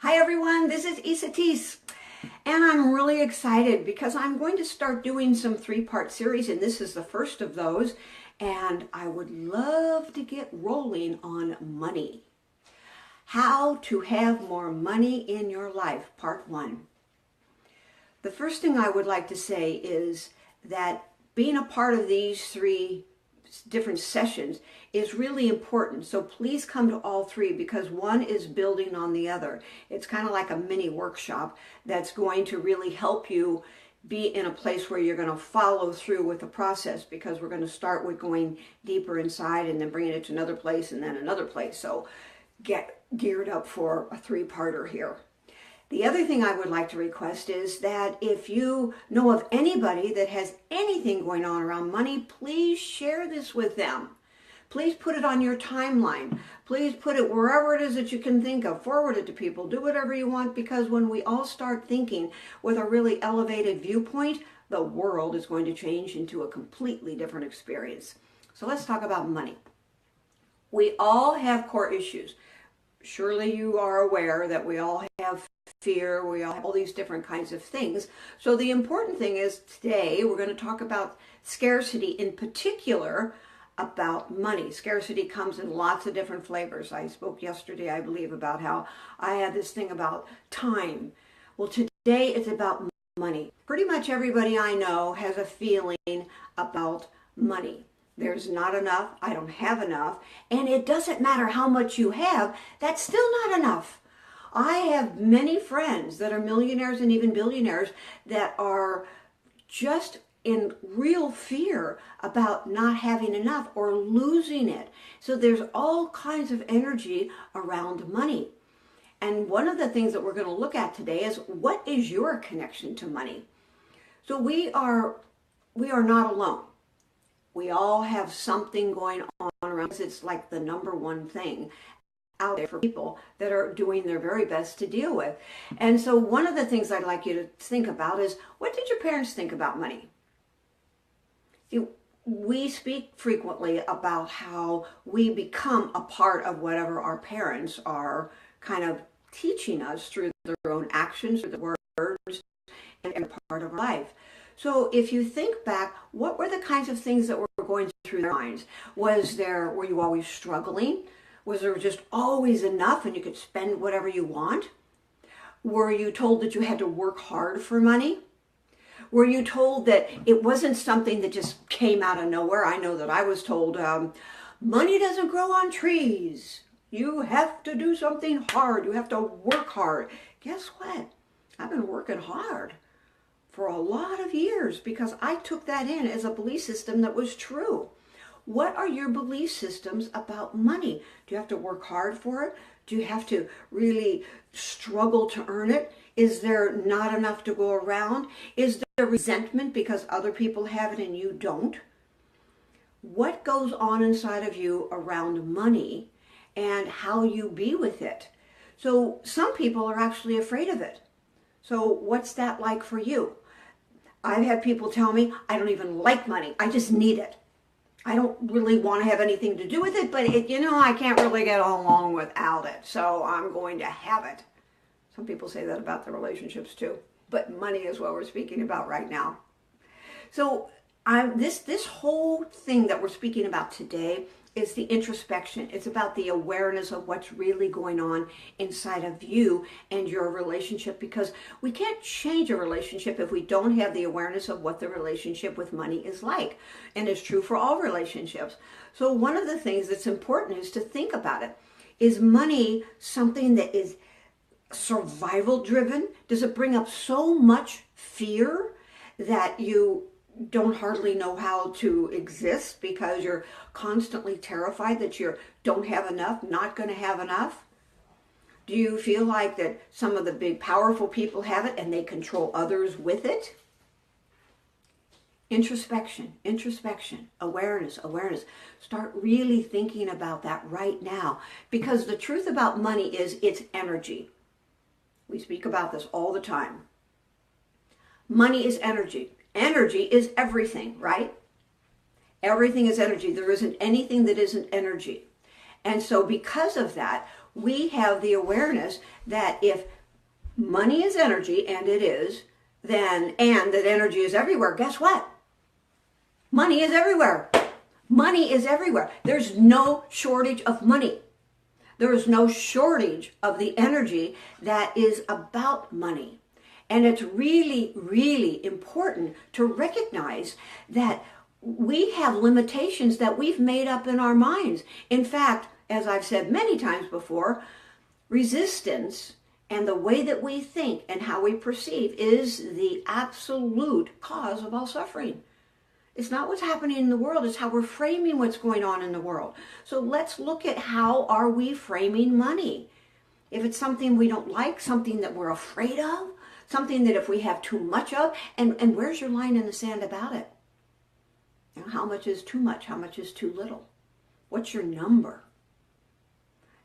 Hi everyone, this is Esateys, and I'm really excited because I'm going to start doing some three-part series, and this is the first of those, and I would love to get rolling on money. How to have more money in your life, part one. The first thing I would like to say is that being a part of these three different sessions is really important. So please come to all three because one is building on the other. It's kind of like a mini workshop that's going to really help you be in a place where you're going to follow through with the process, because we're going to start with going deeper inside and then bringing it to another place and then another place. So get geared up for a three-parter here. The other thing I would like to request is that if you know of anybody that has anything going on around money, please share this with them. Please put it on your timeline. Please put it wherever it is that you can think of. Forward it to people. Do whatever you want, because when we all start thinking with a really elevated viewpoint, the world is going to change into a completely different experience. So let's talk about money. We all have core issues. Surely you are aware that we all have fear, we all have all these different kinds of things. So the important thing is today we're going to talk about scarcity, in particular about money. Scarcity comes in lots of different flavors. I spoke yesterday, I believe, about how I had this thing about time. Well, today it's about money. Pretty much everybody I know has a feeling about money. There's not enough, I don't have enough, and it doesn't matter how much you have, that's still not enough. I have many friends that are millionaires and even billionaires that are just in real fear about not having enough or losing it. So there's all kinds of energy around money. And one of the things that we're going to look at today is, what is your connection to money? So we are not alone. We all have something going on around us. It's like the number one thing out there for people that are doing their very best to deal with. And so one of the things I'd like you to think about is, what did your parents think about money? We speak frequently about how we become a part of whatever our parents are kind of teaching us through their own actions, through the words, and part of our life. So if you think back, what were the kinds of things that were going through their minds? Were you always struggling? Was there just always enough and you could spend whatever you want? Were you told that you had to work hard for money? Were you told that it wasn't something that just came out of nowhere? I know that I was told, money doesn't grow on trees. You have to do something hard. You have to work hard. Guess what? I've been working hard for a lot of years because I took that in as a belief system that was true. What are your belief systems about money? Do you have to work hard for it? Do you have to really struggle to earn it? Is there not enough to go around? Is there resentment because other people have it and you don't? What goes on inside of you around money and how you be with it? So some people are actually afraid of it. So what's that like for you? I've had people tell me, I don't even like money. I just need it. I don't really want to have anything to do with it, but I can't really get along without it. So I'm going to have it. Some people say that about their relationships too, but money is what we're speaking about right now. So this whole thing that we're speaking about today is the introspection. It's about the awareness of what's really going on inside of you and your relationship, because we can't change a relationship if we don't have the awareness of what the relationship with money is like. And it's true for all relationships. So one of the things that's important is to think about it. Is money something that is survival driven? Does it bring up so much fear that you don't hardly know how to exist because you're constantly terrified that you don't have enough, not going to have enough? Do you feel like that some of the big powerful people have it and they control others with it? Introspection, awareness. Start really thinking about that right now, because the truth about money is it's energy. We speak about this all the time. Money is energy. Energy is everything, right? Everything is energy. There isn't anything that isn't energy. And so because of that, we have the awareness that if money is energy, and it is, then, and that energy is everywhere, guess what? Money is everywhere. Money is everywhere. There's no shortage of money. There is no shortage of the energy that is about money. And it's really, really important to recognize that we have limitations that we've made up in our minds. In fact, as I've said many times before, resistance and the way that we think and how we perceive is the absolute cause of all suffering. It's not what's happening in the world, it's how we're framing what's going on in the world. So let's look at how are we framing money. If it's something we don't like, something that we're afraid of, something that if we have too much of, and where's your line in the sand about it? You know, how much is too much? How much is too little? What's your number?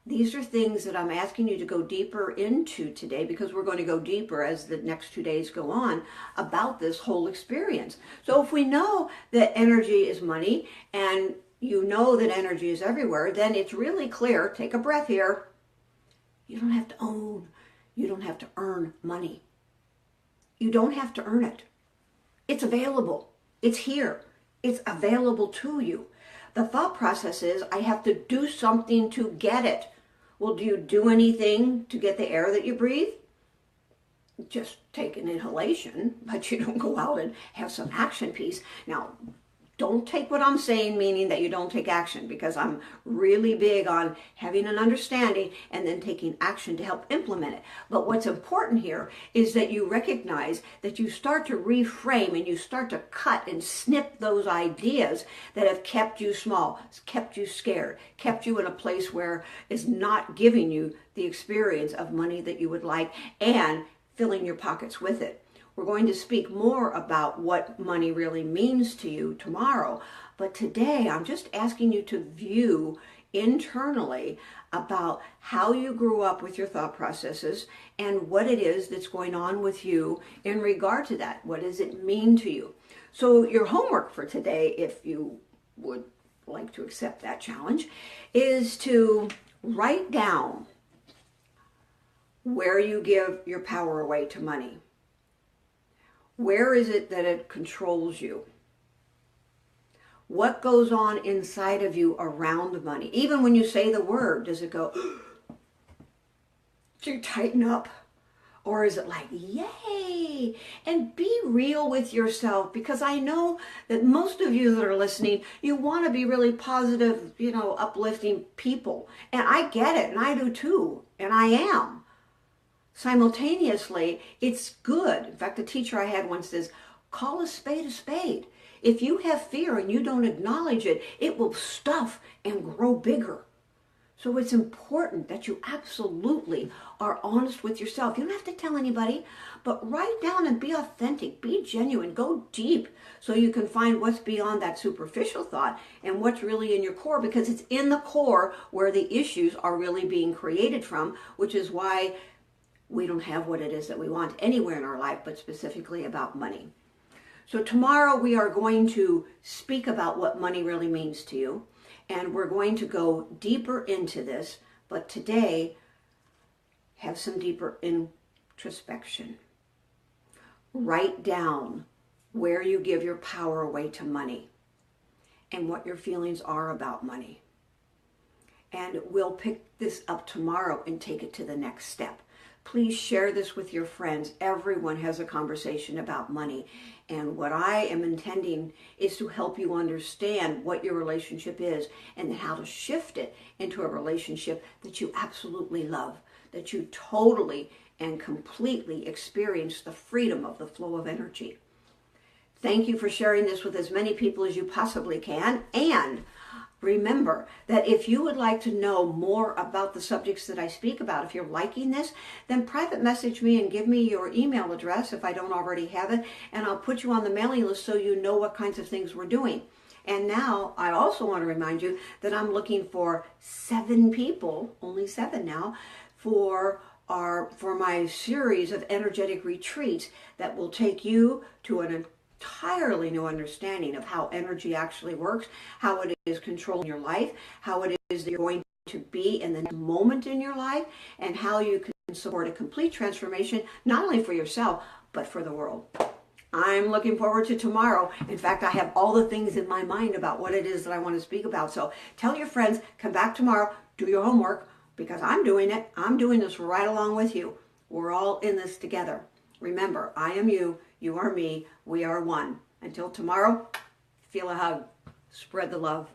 These are things that I'm asking you to go deeper into today, because we're going to go deeper as the next 2 days go on about this whole experience. So if we know that energy is money and you know that energy is everywhere, then it's really clear. Take a breath here. You don't have to own. You don't have to earn money. You don't have to earn it. It's available. It's here. It's available to you. The thought process is, I have to do something to get it. Well, do you do anything to get the air that you breathe? Just take an inhalation, but you don't go out and have some action piece. Now, don't take what I'm saying meaning that you don't take action, because I'm really big on having an understanding and then taking action to help implement it. But what's important here is that you recognize that you start to reframe and you start to cut and snip those ideas that have kept you small, kept you scared, kept you in a place where it's not giving you the experience of money that you would like and filling your pockets with it. We're going to speak more about what money really means to you tomorrow. But today, I'm just asking you to view internally about how you grew up with your thought processes and what it is that's going on with you in regard to that. What does it mean to you? So your homework for today, if you would like to accept that challenge, is to write down where you give your power away to money. Where is it that it controls you? What goes on inside of you around money? Even when you say the word, does it go, do you tighten up? Or is it like, yay? And be real with yourself, because I know that most of you that are listening, you want to be really positive, uplifting people. And I get it, and I do too, and I am. Simultaneously, it's good. In fact, a teacher I had once says, call a spade a spade. If you have fear and you don't acknowledge it, it will stuff and grow bigger. So it's important that you absolutely are honest with yourself. You don't have to tell anybody, but write down and be authentic, be genuine, go deep so you can find what's beyond that superficial thought and what's really in your core, because it's in the core where the issues are really being created from, which is why we don't have what it is that we want anywhere in our life, but specifically about money. So tomorrow we are going to speak about what money really means to you, and we're going to go deeper into this, but today have some deeper introspection. Write down where you give your power away to money and what your feelings are about money. And we'll pick this up tomorrow and take it to the next step. Please share this with your friends. Everyone has a conversation about money. And what I am intending is to help you understand what your relationship is and how to shift it into a relationship that you absolutely love, that you totally and completely experience the freedom of the flow of energy. Thank you for sharing this with as many people as you possibly can. And remember that if you would like to know more about the subjects that I speak about, if you're liking this, then private message me and give me your email address if I don't already have it, and I'll put you on the mailing list so you know what kinds of things we're doing. And now I also want to remind you that I'm looking for 7 people, only 7 now, for my series of energetic retreats that will take you to an entirely new understanding of how energy actually works, how it is controlling your life, how it is that you're going to be in the moment in your life, and how you can support a complete transformation, not only for yourself, but for the world. I'm looking forward to tomorrow. In fact, I have all the things in my mind about what it is that I want to speak about. So tell your friends, come back tomorrow, do your homework, because I'm doing it. I'm doing this right along with you. We're all in this together. Remember, I am you, you are me, we are one. Until tomorrow, feel a hug, spread the love.